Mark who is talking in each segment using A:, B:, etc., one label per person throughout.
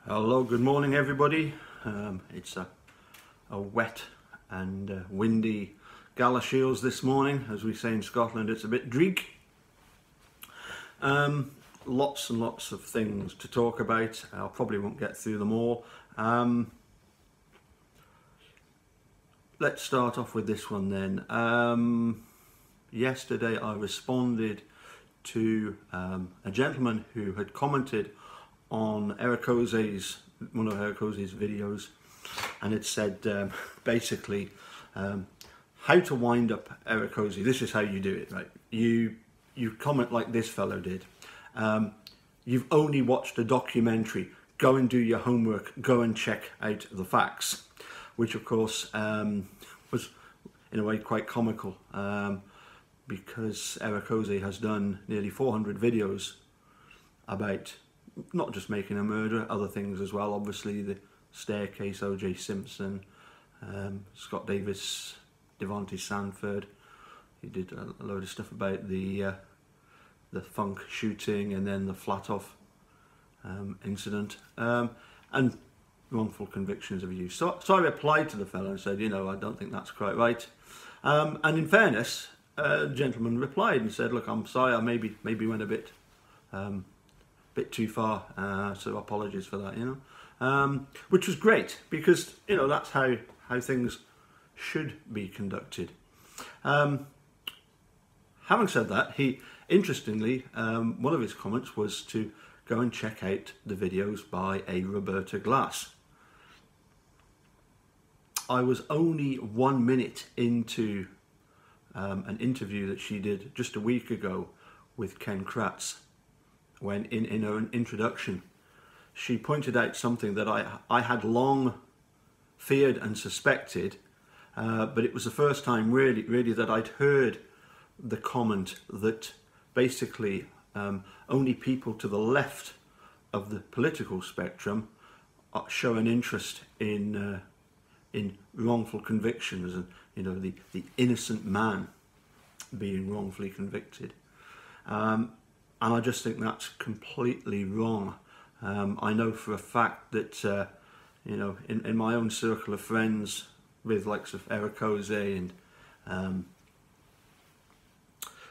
A: Hello, good morning everybody. It's a wet and windy Galashiels this morning. As we say in Scotland, it's a bit dreek. Lots and lots of things to talk about. I probably won't get through them all. Let's start off with this one then. Yesterday I responded to a gentleman who had commented on one of Erakoze's videos, and it said basically how to wind up Erakoze. This is how you do it, right? You comment like this fellow did. You've only watched a documentary. Go and do your homework. Go and check out the facts, which of course was in a way quite comical, because Erakoze has done nearly 400 videos about not just making a murderer, other things as well. Obviously the staircase, O.J. Simpson, Scott Davis, Devontae Sanford. He did a load of stuff about the Funk shooting and then the Flatoff incident, and wrongful convictions of youth. So I replied to the fellow and said, I don't think that's quite right. And in fairness, a gentleman replied and said, look, I'm sorry, I maybe went a bit too far, so apologies for that, which was great, because that's how things should be conducted. Having said that, he interestingly, one of his comments was to go and check out the videos by a Roberta Glass. I was only 1 minute into an interview that she did just a week ago with Ken Kratz, when in her introduction she pointed out something that I had long feared and suspected, but it was the first time really that I'd heard the comment that basically only people to the left of the political spectrum show an interest in wrongful convictions, and the innocent man being wrongfully convicted. And I just think that's completely wrong. I know for a fact that, in my own circle of friends, with likes of Erakoze and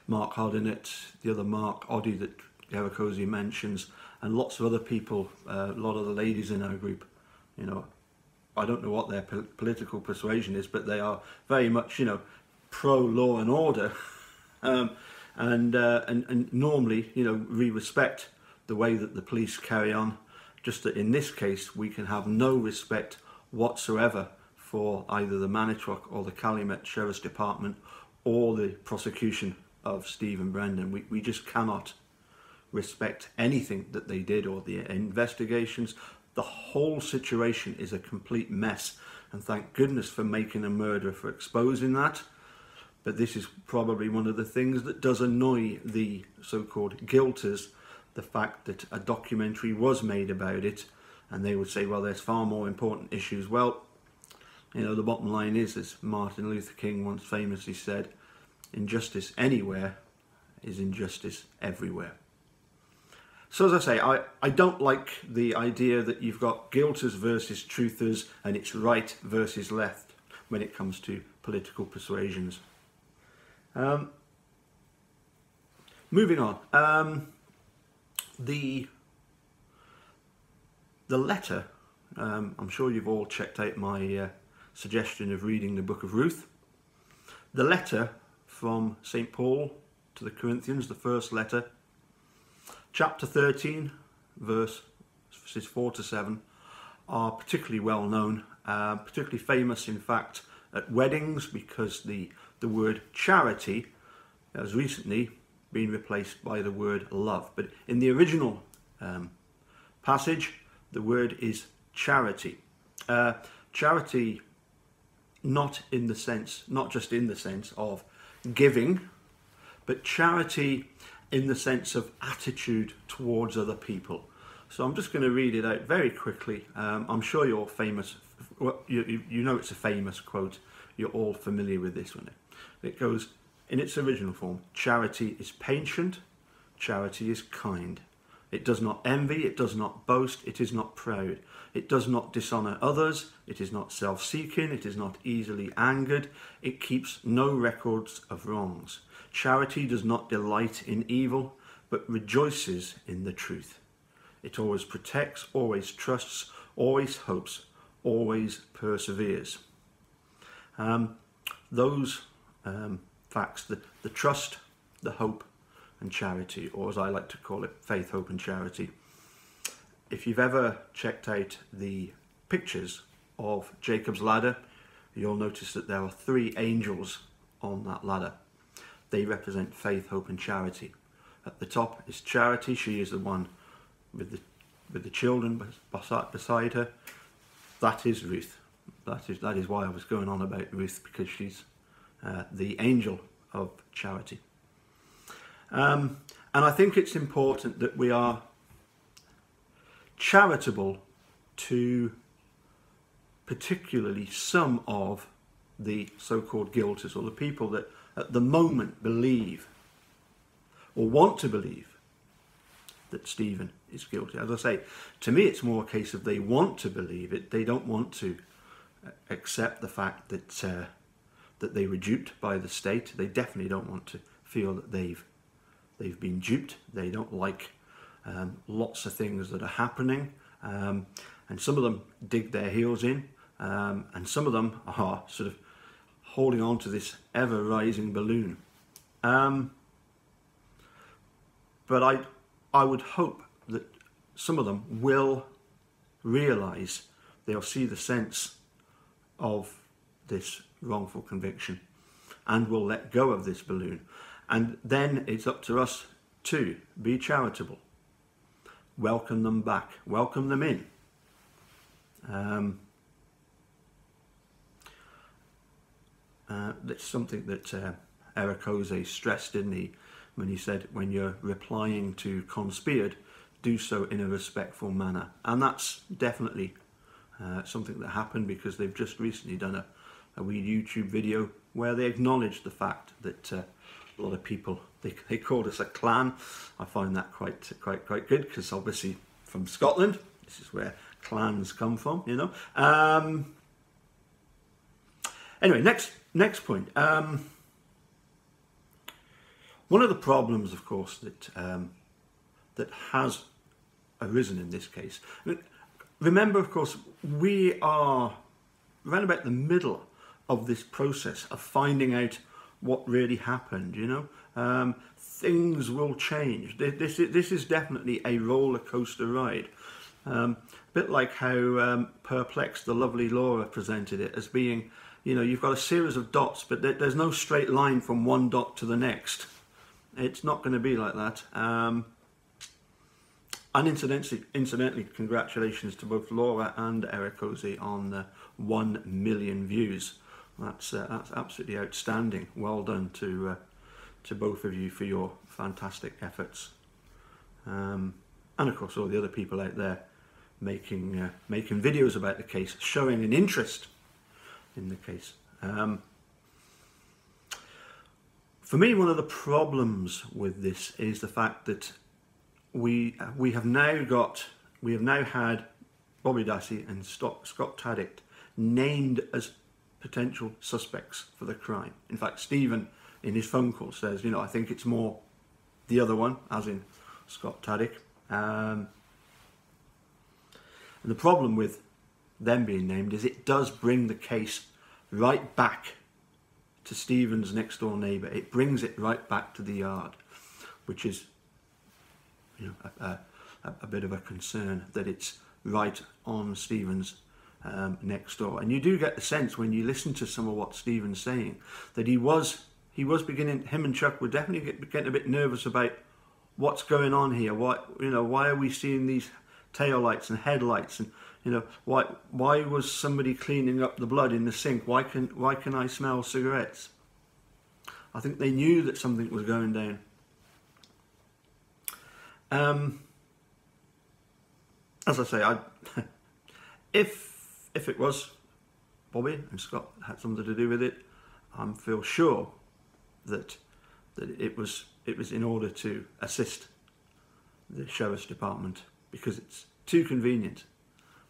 A: Mark Hardinett, the other Mark Oddie that Erakoze mentions, and lots of other people, a lot of the ladies in our group, I don't know what their political persuasion is, but they are very much, pro law and order. And normally, we respect the way that the police carry on, just that in this case we can have no respect whatsoever for either the Manitowoc or the Calumet Sheriff's Department or the prosecution of Steve and Brendan. We just cannot respect anything that they did, or the investigations. The whole situation is a complete mess, and thank goodness for Making a Murderer for exposing that. But this is probably one of the things that does annoy the so-called guilters, the fact that a documentary was made about it, and they would say, well, there's far more important issues. Well, the bottom line is, as Martin Luther King once famously said, injustice anywhere is injustice everywhere. So as I say, I don't like the idea that you've got guilters versus truthers, and it's right versus left when it comes to political persuasions. Moving on, the letter, I'm sure you've all checked out my suggestion of reading the book of Ruth. The letter from St. Paul to the Corinthians, the first letter, chapter 13, verses 4 to 7, are particularly well known, particularly famous in fact at weddings, because the word charity has recently been replaced by the word love. But in the original passage, the word is charity. Charity, not just in the sense of giving, but charity in the sense of attitude towards other people. So I'm just going to read it out very quickly. I'm sure you're famous. Well, you know it's a famous quote. You're all familiar with this one. It goes in its original form: charity is patient, charity is kind, It does not envy, it does not boast, it is not proud. It does not dishonour others, it is not self-seeking, it is not easily angered, it keeps no records of wrongs. Charity does not delight in evil, but rejoices in the truth. It always protects, always trusts, always hopes, always perseveres. Those facts, the trust, the hope and charity, or as I like to call it, faith, hope and charity. If you've ever checked out the pictures of Jacob's ladder, you'll notice that there are 3 angels on that ladder. They represent faith, hope and charity. At the top is Charity. She is the one with the children beside her. That is Ruth. That is why I was going on about Ruth, because she's the angel of charity. And I think it's important that we are charitable to particularly some of the so-called guilters, or the people that at the moment believe or want to believe that Stephen is guilty. As I say, to me it's more a case of they want to believe it. They don't want to accept the fact that that they were duped by the state. They definitely don't want to feel that they've been duped. They don't like lots of things that are happening, and some of them dig their heels in, and some of them are sort of holding on to this ever-rising balloon. But I would hope that some of them will realise, they'll see the sense of this wrongful conviction and will let go of this balloon. And then it's up to us to be charitable. Welcome them back. Welcome them in. That's something that Eric Jose stressed, didn't he, when he said, when you're replying to conspired, do so in a respectful manner. And that's definitely something that happened, because they've just recently done a wee YouTube video where they acknowledged the fact that a lot of people, they called us a clan. I find that quite good, because obviously from Scotland, this is where clans come from, you know. Anyway, next point. One of the problems, of course, that has arisen in this case. I mean, remember, of course, we are around about the middle of this process of finding out what really happened. You know, things will change. This is definitely a roller coaster ride. A bit like how Perplexed, the lovely Laura, presented it as being, you know, you've got a series of dots, but there's no straight line from one dot to the next. It's not going to be like that. And incidentally, congratulations to both Laura and Eric Jose on 1 million views. That's absolutely outstanding. Well done to both of you for your fantastic efforts. And of course, all the other people out there making videos about the case, showing an interest in the case. For me, one of the problems with this is the fact that we have now had Bobby Dassey and Scott Taddick named as potential suspects for the crime. In fact, Stephen in his phone call says, you know, I think it's more the other one, as in Scott Taddick. And the problem with them being named is it does bring the case right back to Stephen's next door neighbour. It brings it right back to the yard, which is, you know, a bit of a concern that it's right on Stephen's next door. And you do get the sense when you listen to some of what Stephen's saying that he was beginning, him and Chuck were definitely getting a bit nervous about what's going on here. Why are we seeing these tail lights and headlights, and you know, why was somebody cleaning up the blood in the sink? Why can I smell cigarettes? I think they knew that something was going down. As I say, if it was Bobby and Scott had something to do with it, I feel sure that it was in order to assist the Sheriff's Department because it's too convenient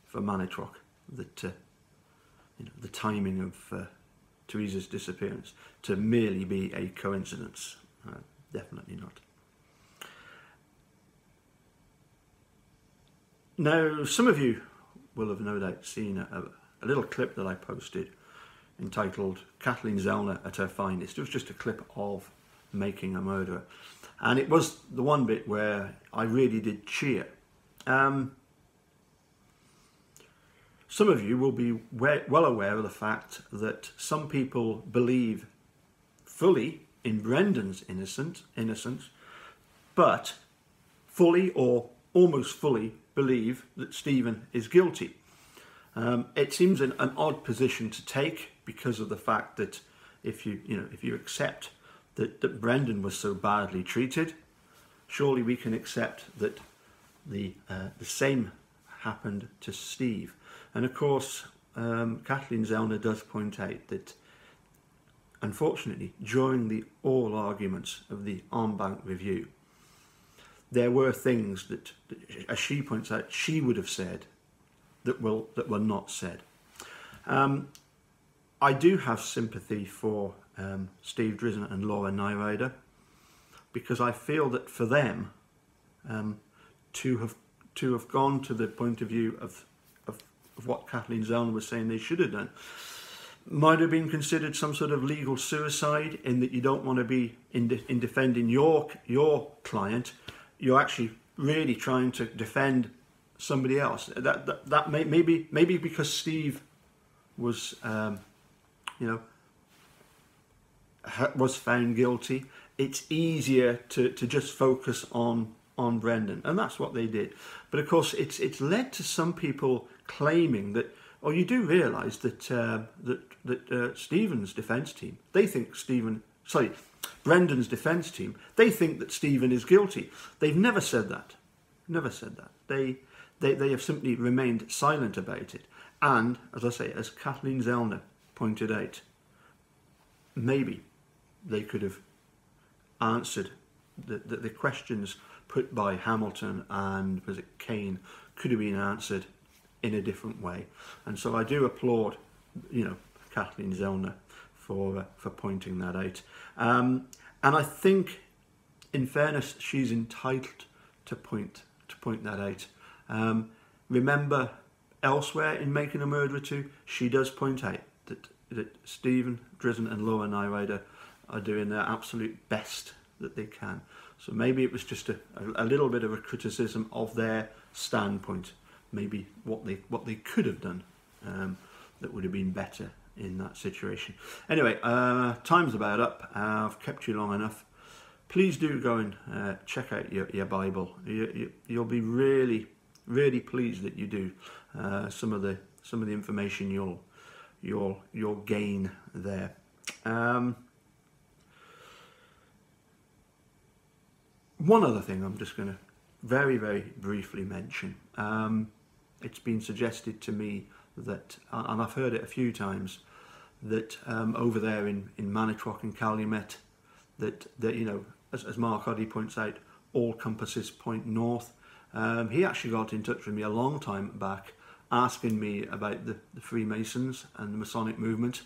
A: for Manitrock that the timing of Teresa's disappearance to merely be a coincidence. Definitely not. Now, some of you will have no doubt seen a little clip that I posted entitled Kathleen Zellner at her finest. It was just a clip of Making a Murderer. And it was the one bit where I really did cheer. Some of you will be well aware of the fact that some people believe fully in Brendan's innocence, but fully or almost fully believe that Stephen is guilty. It seems an odd position to take because of the fact that if you accept that Brendan was so badly treated, surely we can accept that the same happened to Steve. And of course, Kathleen Zellner does point out that, unfortunately, during the oral arguments of the en banc review, there were things that, as she points out, she would have said that were not said. I do have sympathy for Steve Drizzen and Laura Nyrider, because I feel that for them to have gone to the point of view of what Kathleen Zellner was saying they should have done might have been considered some sort of legal suicide, in that you don't want to be in defending your client. You're actually really trying to defend somebody else. That maybe because Steve was was found guilty, it's easier to just focus on Brendan, and that's what they did. But of course, it's led to some people claiming that, oh, you do realise that Stephen's defence team, they think Brendan's defence team, they think that Stephen is guilty. They've never said that. Never said that. They have simply remained silent about it. And, as I say, as Kathleen Zellner pointed out, maybe they could have answered the questions put by Hamilton and, was it Kane, could have been answered in a different way. And so I do applaud, Kathleen Zellner for pointing that out. And I think, in fairness, she's entitled to point that out. Remember, elsewhere in Making a Murderer 2, she does point out that Stephen Drizzen and Laura Nyrider are doing their absolute best that they can. So maybe it was just a little bit of a criticism of their standpoint. Maybe what they could have done that would have been better in that situation. Anyway, time's about up. I've kept you long enough. Please do go and check out your Bible. You'll be really, really pleased that you do. Some of the information you'll gain there. One other thing I'm just going to very, very briefly mention. It's been suggested to me that, and I've heard it a few times, that over there in Manitrock and Calumet, that as Mark Oddy points out, all compasses point north. He actually got in touch with me a long time back, asking me about the Freemasons and the Masonic movement.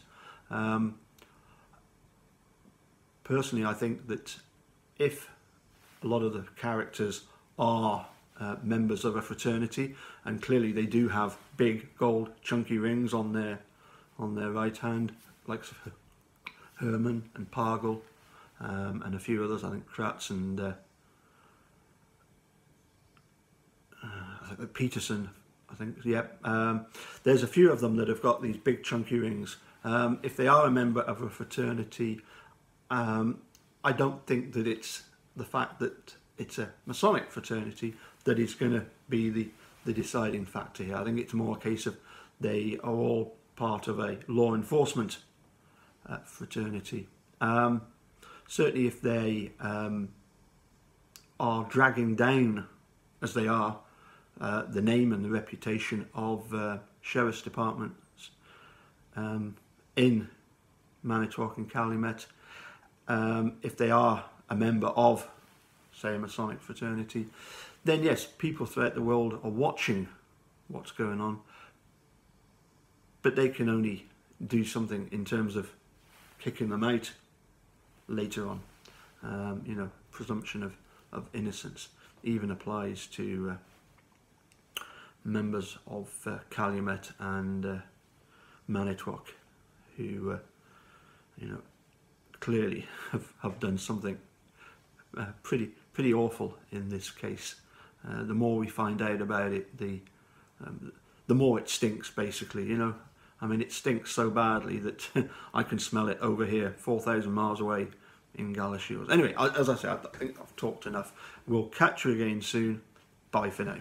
A: Personally, I think that if a lot of the characters are members of a fraternity, and clearly they do have big gold chunky rings on their right hand, like Herman and Pargel, and a few others, I think Kratz and Peterson, I think, yeah. There's a few of them that have got these big chunky rings. If they are a member of a fraternity, I don't think that it's the fact that it's a Masonic fraternity that is going to be the deciding factor here. I think it's more a case of they are all part of a law enforcement fraternity. Certainly if they are dragging down, as they are, the name and the reputation of sheriff's departments in Manitou and Calumet, if they are a member of, say, a Masonic fraternity, then yes, people throughout the world are watching what's going on, but they can only do something in terms of kicking them out later on. Presumption of innocence even applies to members of Calumet and Manitowoc, who clearly have done something pretty awful in this case. The more we find out about it, the more it stinks, basically. I mean, it stinks so badly that I can smell it over here, 4,000 miles away in Galashiels. Anyway, as I said, I think I've talked enough. We'll catch you again soon. Bye for now.